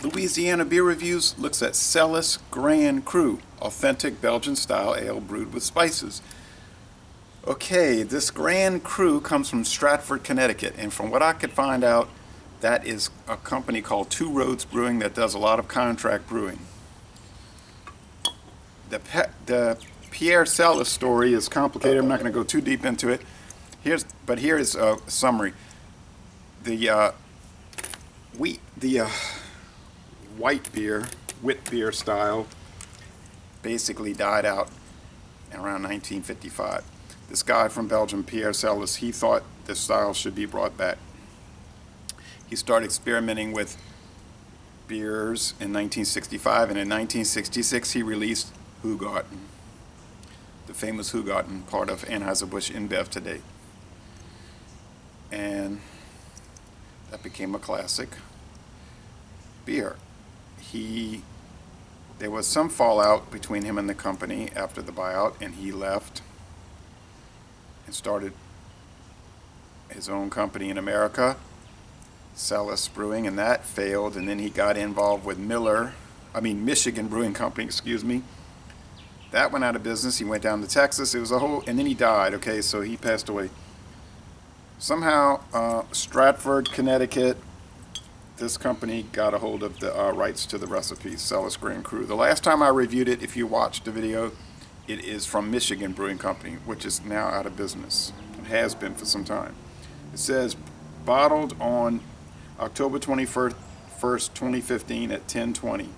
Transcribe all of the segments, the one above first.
Louisiana Beer Reviews looks at Celis Grand Cru, authentic Belgian-style ale brewed with spices. Okay, this Grand Cru comes from Stratford, Connecticut, and from what I could find out, that is a company called Two Roads Brewing that does a lot of contract brewing. The Pierre Celis story is complicated. I'm not going to go too deep into it. Here is a summary. The white beer, wit beer style, basically died out around 1955. This guy from Belgium, Pierre Celis, he thought this style should be brought back. He started experimenting with beers in 1965, and in 1966 he released Hoegaarden, the famous Hoegaarden, part of Anheuser-Busch InBev today. And that became a classic beer. There was some fallout between him and the company after the buyout, and he left and started his own company in America, Celis Brewing, and that failed. And then he got involved with Michigan Brewing Company, excuse me. That went out of business. He went down to Texas. It was and then he died. Okay, so he passed away. Somehow, Stratford, Connecticut, this company got a hold of the rights to the recipe, Celis Grand Cru. The last time I reviewed it, if you watched the video, it is from Michigan Brewing Company, which is now out of business. It has been for some time. It says bottled on October 21st, 2015 at 10:20.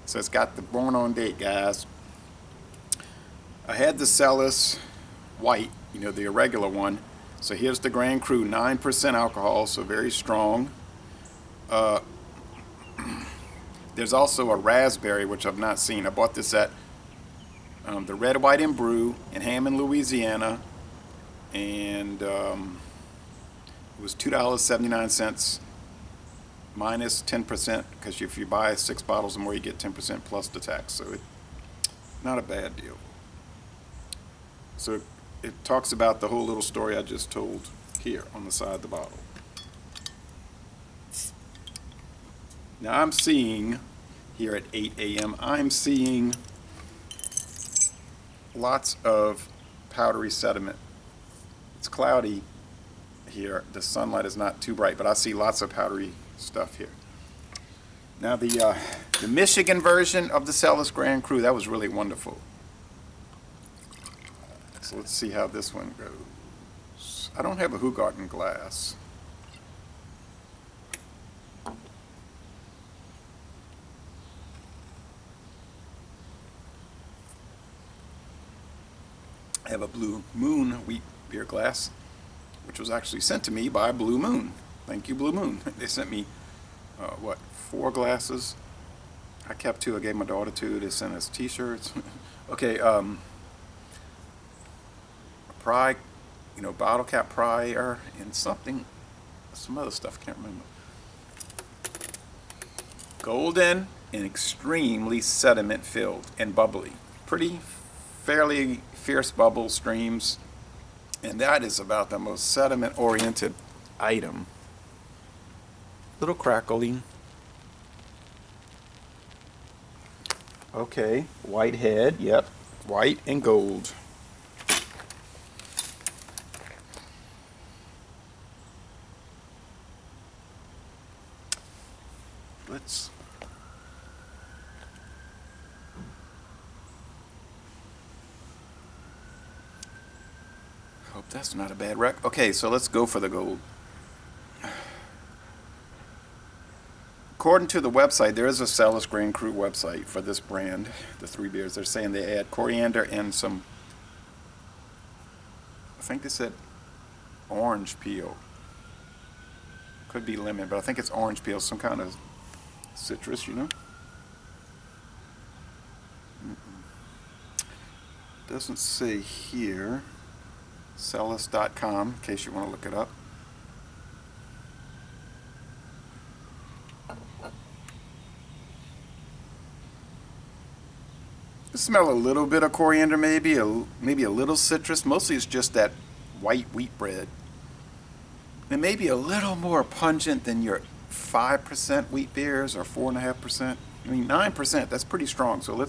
So it's got the born on date, guys. I had the Celis White, the irregular one. So here's the Grand Cru, 9% alcohol, so very strong. There's also a raspberry, which I've not seen. I bought this at the Red, White, and Brew in Hammond, Louisiana, and it was $2.79 minus 10%, because if you buy 6 bottles or more, you get 10% plus the tax. So not a bad deal. So it talks about the whole little story I just told here on the side of the bottle. Now I'm seeing here at 8 a.m., I'm seeing lots of powdery sediment. It's cloudy here. The sunlight is not too bright, but I see lots of powdery stuff here. Now the Michigan version of the Celis Grand Cru, that was really wonderful. So let's see how this one goes. I don't have a Hoegaarden glass. I have a Blue Moon wheat beer glass, which was actually sent to me by Blue Moon. Thank you, Blue Moon. They sent me, 4 glasses. I kept 2. I gave my daughter 2. They sent us t-shirts. Okay, pry, bottle cap prior and some other stuff, can't remember. Golden and extremely sediment filled and bubbly. Fairly fierce bubble streams, and that is about the most sediment oriented item. Little crackling. Okay, white head, yep, white and gold. Hope that's not a bad wreck. Okay, so let's go for the gold. According to the website, there is a Celis Grand Cru website for this brand, the 3 beers. They're saying they add coriander and some, I think they said orange peel. Could be lemon, but I think it's orange peel, some kind of citrus, Doesn't say here. Celis.com, in case you want to look it up. I smell a little bit of coriander, maybe a little citrus. Mostly it's just that white wheat bread. It may be a little more pungent than your 5% wheat beers or 4.5%. I mean, 9%, that's pretty strong. So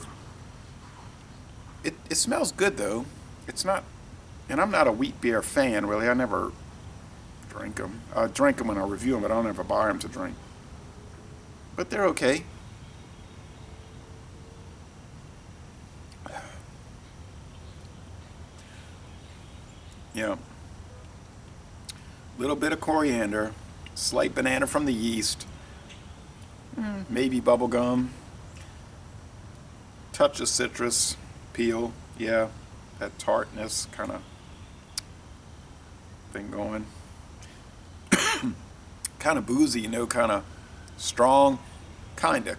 it smells good though. It's not, and I'm not a wheat beer fan really. I never drink them. I drink them when I review them, but I don't ever buy them to drink. But they're okay. Yeah. Little bit of coriander, slight banana from the yeast, maybe bubble gum, touch of citrus, peel, yeah, that tartness kind of thing going. Kind of boozy, you know, kind of strong, kinda,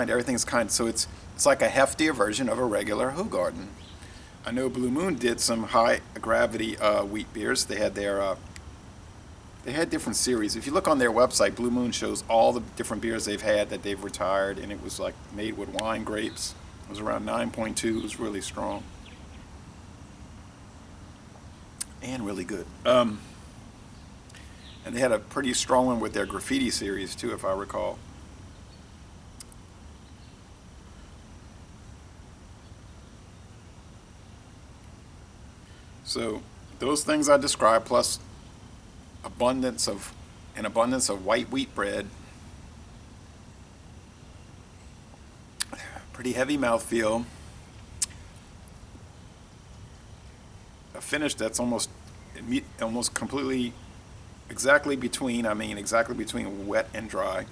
everything's kind. So it's like a heftier version of a regular Hoegaarden. I know Blue Moon did some high gravity wheat beers. They had different series. If you look on their website, Blue Moon shows all the different beers they've had that they've retired, and it was like made with wine grapes. It was around 9.2. It was really strong and really good. And they had a pretty strong one with their graffiti series too, if I recall. So those things I described, plus an abundance of white wheat bread, pretty heavy mouthfeel, a finish that's almost completely exactly between wet and dry.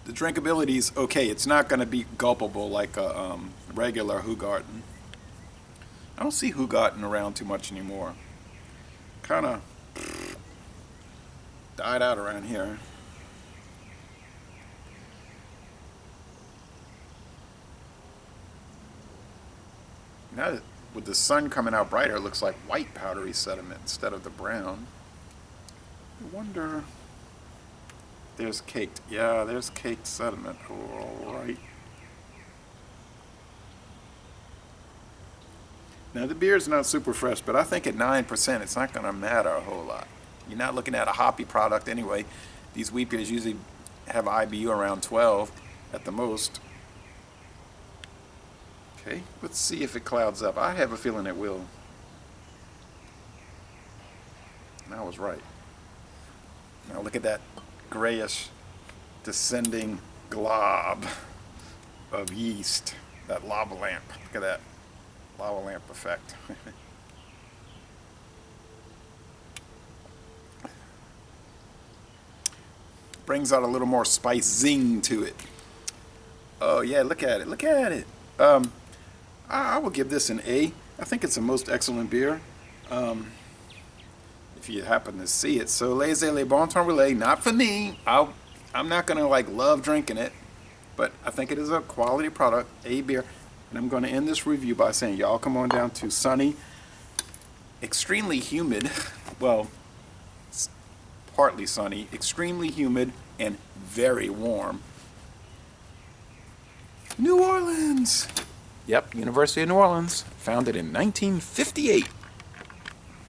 The drinkability is okay. It's not going to be gulpable like a regular Hoegaarden. I don't see Hoegaarden around too much anymore. Kind of died out around here. Now that with the sun coming out brighter, it looks like white powdery sediment instead of the brown. I wonder. There's caked. Yeah, there's caked sediment. All right. Now the beer's not super fresh, but I think at 9%, it's not going to matter a whole lot. You're not looking at a hoppy product anyway. These wheat beers usually have IBU around 12 at the most. Okay, let's see if it clouds up. I have a feeling it will. And I was right. Now look at that grayish descending glob of yeast, that lava lamp. Look at that lava lamp effect. Brings out a little more spice zing to it. Oh yeah, look at it, look at it. I will give this an A. I think it's a most excellent beer. If you happen to see it. So Laissez les bon temps relais, not for me. I'm not gonna like love drinking it, but I think it is a quality product, a beer. And I'm gonna end this review by saying y'all come on down to sunny, extremely humid, well, it's partly sunny, extremely humid, and very warm New Orleans. Yep, University of New Orleans, founded in 1958.